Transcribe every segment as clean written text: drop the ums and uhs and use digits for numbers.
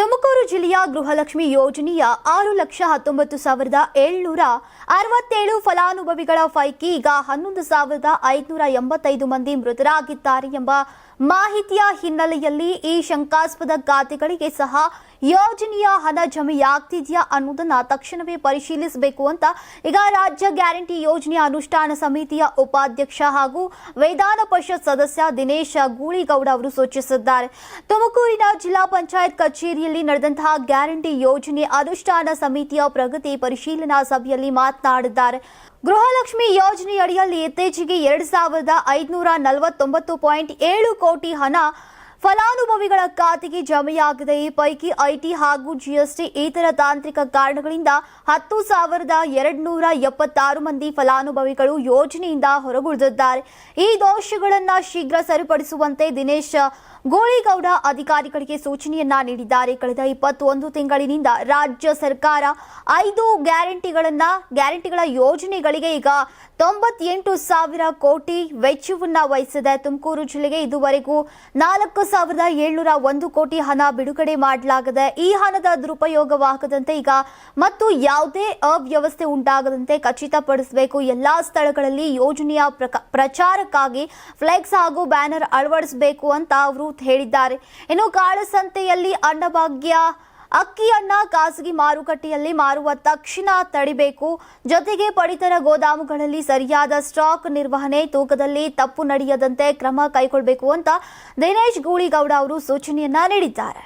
ತುಮಕೂರು ಜಿಲ್ಲೆಯ ಗೃಹಲಕ್ಷ್ಮಿ ಯೋಜನೆಯ 6,19,767 ಫಲಾನುಭವಿಗಳ ಪೈಕಿ ಈಗ 11,585 ಮಂದಿ ಮೃತರಾಗಿದ್ದಾರೆ ಎಂಬ ಮಾಹಿತಿಯ ಹಿನ್ನೆಲೆಯಲ್ಲಿ ಈ ಶಂಕಾಸ್ಪದ ಖಾತೆಗಳಿಗೆ ಸಹ ಯೋಜನೆಯ ಹಣ ಜಮೆಯಾಗ್ತಿದೆಯಾ ಅನ್ನೋದನ್ನ ತಕ್ಷಣವೇ ಪರಿಶೀಲಿಸಬೇಕು ಅಂತ ಈಗ ರಾಜ್ಯ ಗ್ಯಾರಂಟಿ ಯೋಜನೆಯ ಅನುಷ್ಠಾನ ಸಮಿತಿಯ ಉಪಾಧ್ಯಕ್ಷ ಹಾಗೂ ವಿಧಾನ ಪರಿಷತ್ ಸದಸ್ಯ ದಿನೇಶ್ ಗೂಳಿಗೌಡ ಅವರು ಸೂಚಿಸಿದ್ದಾರೆ. ತುಮಕೂರಿನ ಜಿಲ್ಲಾ ಪಂಚಾಯತ್ ಕಚೇರಿಯಲ್ಲಿ ನಡೆದಂತಹ ಗ್ಯಾರಂಟಿ ಯೋಜನೆ ಅನುಷ್ಠಾನ ಸಮಿತಿಯ ಪ್ರಗತಿ ಪರಿಶೀಲನಾ ಸಭೆಯಲ್ಲಿ ಮಾತನಾಡಿದ್ದಾರೆ. ಗೃಹಲಕ್ಷ್ಮಿ ಯೋಜನೆಯಡಿಯಲ್ಲಿ ಇತ್ತೀಚೆಗೆ 2,549.7 ಕೋಟಿ ಹಣ ಫಲಾನುಭವಿಗಳ ಖಾತೆಗೆ ಜಮೆಯಾಗಿದೆ. ಈ ಪೈಕಿ ಐಟಿ ಹಾಗೂ ಜಿಎಸ್ಟಿ ಇತರ ತಾಂತ್ರಿಕ ಕಾರಣಗಳಿಂದ 10,276 ಮಂದಿ ಫಲಾನುಭವಿಗಳು ಯೋಜನೆಯಿಂದ ಹೊರಗುಳಿದಿದ್ದಾರೆ. ಈ ದೋಷಗಳನ್ನು ಶೀಘ್ರ ಸರಿಪಡಿಸುವಂತೆ ದಿನೇಶ್ ಗೂಳಿಗೌಡ ಅಧಿಕಾರಿಗಳಿಗೆ ಸೂಚನೆಯನ್ನ ನೀಡಿದ್ದಾರೆ. ಕಳೆದ 21 ತಿಂಗಳಿನಿಂದ ರಾಜ್ಯ ಸರ್ಕಾರ 5 ಗ್ಯಾರಂಟಿಗಳ ಯೋಜನೆಗಳಿಗೆ ಈಗ 98,000 ಕೋಟಿ ವೆಚ್ಚವನ್ನ ವಹಿಸಿದೆ. ತುಮಕೂರು ಜಿಲ್ಲೆಗೆ ಇದುವರೆಗೂ 4,701 ಕೋಟಿ ಹಣ ಬಿಡುಗಡೆ ಮಾಡಲಾಗಿದೆ. ಈ ಹಣದ ದುರುಪಯೋಗವಾಗದಂತೆ ಈಗ ಮತ್ತು ಯಾವುದೇ ಅವ್ಯವಸ್ಥೆ ಉಂಟಾಗದಂತೆ ಖಚಿತಪಡಿಸಬೇಕು. ಎಲ್ಲಾ ಸ್ಥಳಗಳಲ್ಲಿ ಯೋಜನೆಯ ಪ್ರಚಾರಕ್ಕಾಗಿ ಫ್ಲೆಕ್ಸ್ ಹಾಗೂ ಬ್ಯಾನರ್ ಅಳವಡಿಸಬೇಕು ಅಂತ ಅವರು ಹೇಳಿದ್ದಾರೆ. ಇನ್ನು ಕಾಳಸಂತೆಯಲ್ಲಿ ಅನ್ನಭಾಗ್ಯ ಅಕ್ಕಿಯನ್ನ ಖಾಸಗಿ ಮಾರುಕಟ್ಟೆಯಲ್ಲಿ ಮಾರುವ ತಕ್ಷಣ ತಡಿಬೇಕು. ಜೊತೆಗೆ ಪಡಿತರ ಗೋದಾಮುಗಳಲ್ಲಿ ಸರಿಯಾದ ಸ್ಟಾಕ್ ನಿರ್ವಹಣೆ, ತೂಕದಲ್ಲಿ ತಪ್ಪು ನಡೆಯದಂತೆ ಕ್ರಮ ಕೈಗೊಳ್ಳಬೇಕು ಅಂತ ದಿನೇಶ್ ಗೂಳಿಗೌಡ ಅವರು ಸೂಚನೆಯನ್ನ ನೀಡಿದ್ದಾರೆ.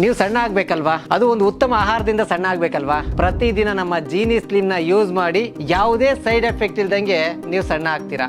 ನೀವು ಸಣ್ಣ ಆಗ್ಬೇಕಲ್ವಾ? ಅದು ಒಂದು ಉತ್ತಮ ಆಹಾರದಿಂದ ಸಣ್ಣ ಆಗ್ಬೇಕಲ್ವಾ? ಪ್ರತಿದಿನ ನಮ್ಮ ಜೀನಿ ಸ್ಲಿಮ್ ನ ಯೂಸ್ ಮಾಡಿ ಯಾವುದೇ ಸೈಡ್ ಎಫೆಕ್ಟ್ ಇಲ್ದಂಗೆ ನೀವು ಸಣ್ಣ ಆಗ್ತೀರಾ.